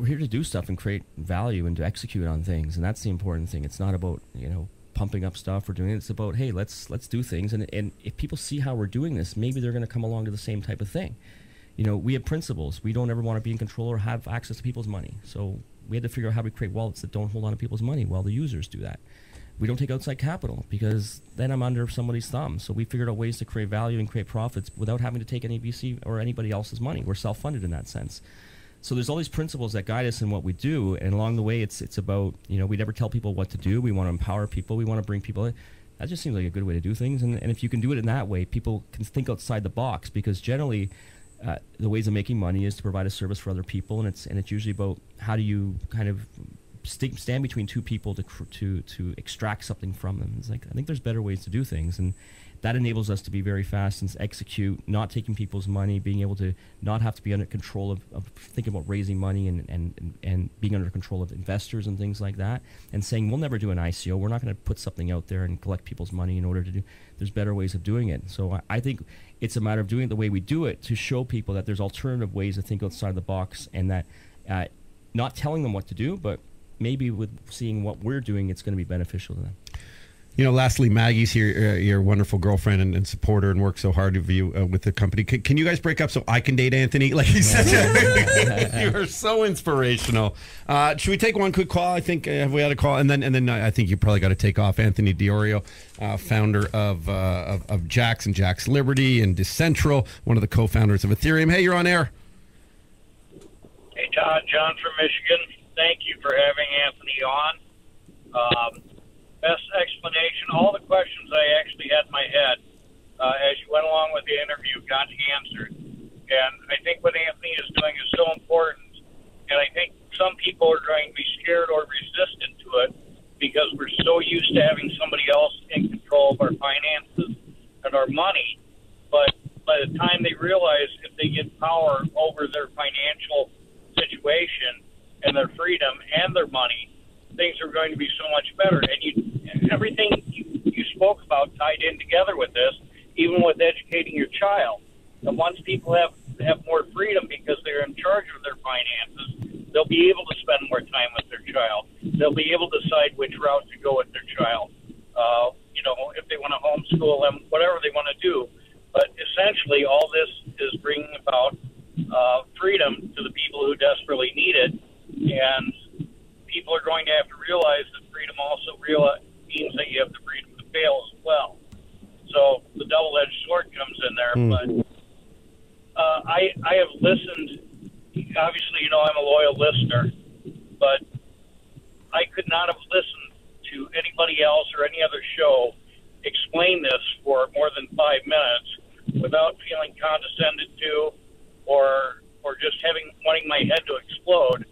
here to do stuff and create value and to execute on things, and that's the important thing. It's not about pumping up stuff or doing it. It's about, hey, let's do things, and if people see how we're doing this, maybe they're going to come along to the same type of thing. We have principles. We don't ever want to be in control or have access to people's money. So we had to figure out how to create wallets that don't hold on to people's money while the users do that. We don't take outside capital because then I'm under somebody's thumb. So we figured out ways to create value and create profits without having to take any VC or anybody else's money. We're self-funded in that sense. So there's all these principles that guide us in what we do, and along the way, it's about, we never tell people what to do. We want to empower people. We want to bring people in. That just seems like a good way to do things. And if you can do it in that way, people can think outside the box, because generally the ways of making money is to provide a service for other people, and it's usually about how do you kind of stand between two people to extract something from them. It's like, I think there's better ways to do things, and that enables us to be very fast and execute, not taking people's money, being able to not have to be under control of thinking about raising money and being under control of investors and things like that, and saying we'll never do an ICO. We're not going to put something out there and collect people's money in order to do. There's better ways of doing it. So I think it's a matter of doing it the way we do it to show people that there's alternative ways to think outside the box, and that not telling them what to do, but maybe with seeing what we're doing, it's going to be beneficial to them. Lastly, Maggie's here, your wonderful girlfriend and supporter, and works so hard with you with the company. Can you guys break up so I can date Anthony? Like he's such you are so inspirational. Should we take one quick call? I think have we had a call, and then I think you probably got to take off. Anthony Iorio, founder of Jaxx and Jaxx Liberty and Decentral, one of the co-founders of Ethereum. Hey, you're on air. Hey, Todd, John from Michigan. Thank you for having Anthony on. Best explanation. All the questions I actually had in my head as you went along with the interview got answered. And I think what Anthony is doing is so important. And I think some people are going to be scared or resistant to it because we're so used to having somebody else in control of our finances and our money. But by the time they realize if they get power over their financial situation and their freedom and their money, things are going to be so much better. And everything you spoke about tied in together with this, even with educating your child. And once people have more freedom because they're in charge of their finances, they'll be able to spend more time with their child. They'll be able to decide which route to go with their child. If they want to homeschool them, whatever they want to do. But essentially, all this is bringing about freedom to the people who desperately need it. And people are going to have to realize that freedom also means that you have the freedom to fail as well. So the double-edged sword comes in there. But I have listened. Obviously, I'm a loyal listener, but I could not have listened to anybody else or any other show explain this for more than 5 minutes without feeling condescended to or just wanting my head to explode.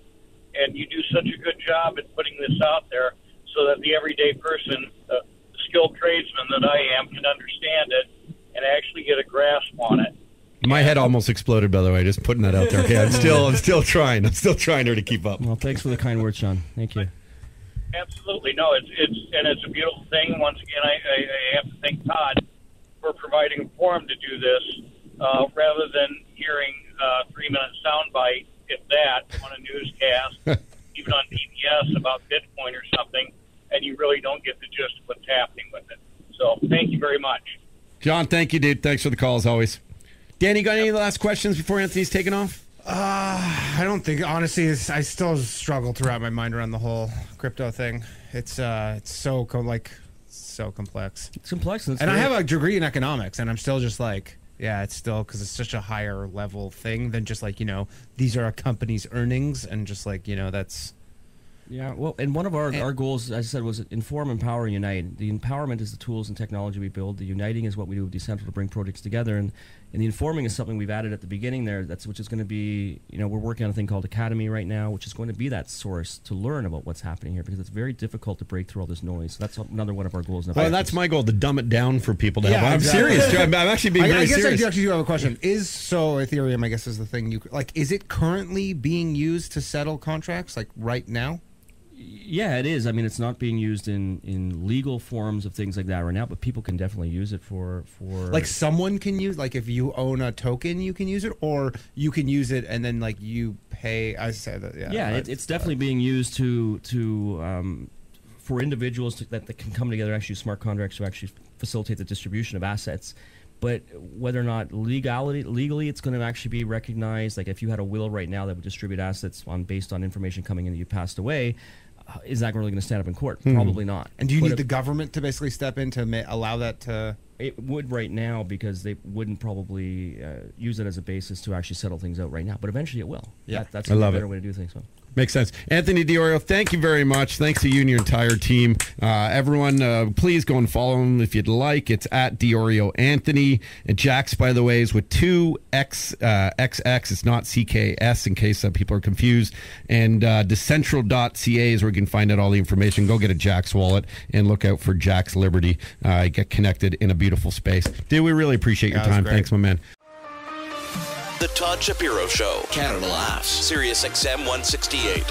And you do such a good job at putting this out there so that the everyday person, the skilled tradesman that I am, can understand it and actually get a grasp on it. My head almost exploded, by the way. Just putting that out there. Okay, I'm still trying. I'm still trying to keep up. Well, thanks for the kind words, Sean. Thank you. Absolutely. No, it's a beautiful thing. Once again, I have to thank Todd for providing a forum to do this, rather than hearing a 3-minute soundbite, if that, on a newscast, even on PBS about Bitcoin or something, and you really don't get the gist of what's happening with it. So thank you very much. John, thank you, dude. Thanks for the call, as always. Danny, got any last questions before Anthony's taking off? I don't think, honestly, I still struggle to wrap my mind around the whole crypto thing. It's so complex. It's complex. And I have a degree in economics, and I'm still just like, yeah, it's still, because it's such a higher level thing than just like, these are a company's earnings, and just like, that's... Yeah, well, and one of our goals, as I said, was inform, empower, and unite. The empowerment is the tools and technology we build. The uniting is what we do with Decentral to bring projects together. And the informing is something we've added at the beginning there, which is going to be, we're working on a thing called Academy right now, which is going to be that source to learn about what's happening here, because it's very difficult to break through all this noise. So that's another one of our goals. Well, that's my goal, to dumb it down for people to have. I'm exactly. serious. I'm actually being very serious. I guess I actually do have a question. Ethereum, I guess, is the thing is it currently being used to settle contracts, like right now? Yeah, it is. I mean, it's not being used in legal forms of things like that right now, but people can definitely use it for... Like someone can use, like if you own a token, you can use it, or you can use it and then like you pay... I said that, yeah. Yeah, it's definitely being used to for individuals that can come together, actually smart contracts to actually facilitate the distribution of assets. But whether or not legally it's going to actually be recognized, like if you had a will right now that would distribute assets based on information coming in that you passed away, is that really going to stand up in court? Probably not. And do you need the government to basically step in to allow that to... It would right now, because they wouldn't probably use it as a basis to actually settle things out right now. But eventually it will. Yeah, that's a better way to do things. So. Makes sense. Anthony Iorio, thank you very much. Thanks to you and your entire team. Everyone, please go and follow him if you'd like. It's at Iorio Anthony. And Jaxx, by the way, is with 2 XX. It's not CKS, in case people are confused. And decentral.ca is where you can find out all the information. Go get a Jaxx wallet and look out for Jaxx Liberty. Get connected in a beautiful space. Dude, we really appreciate your time. Thanks, my man. The Todd Shapiro Show. Canada Laughs. SiriusXM 168.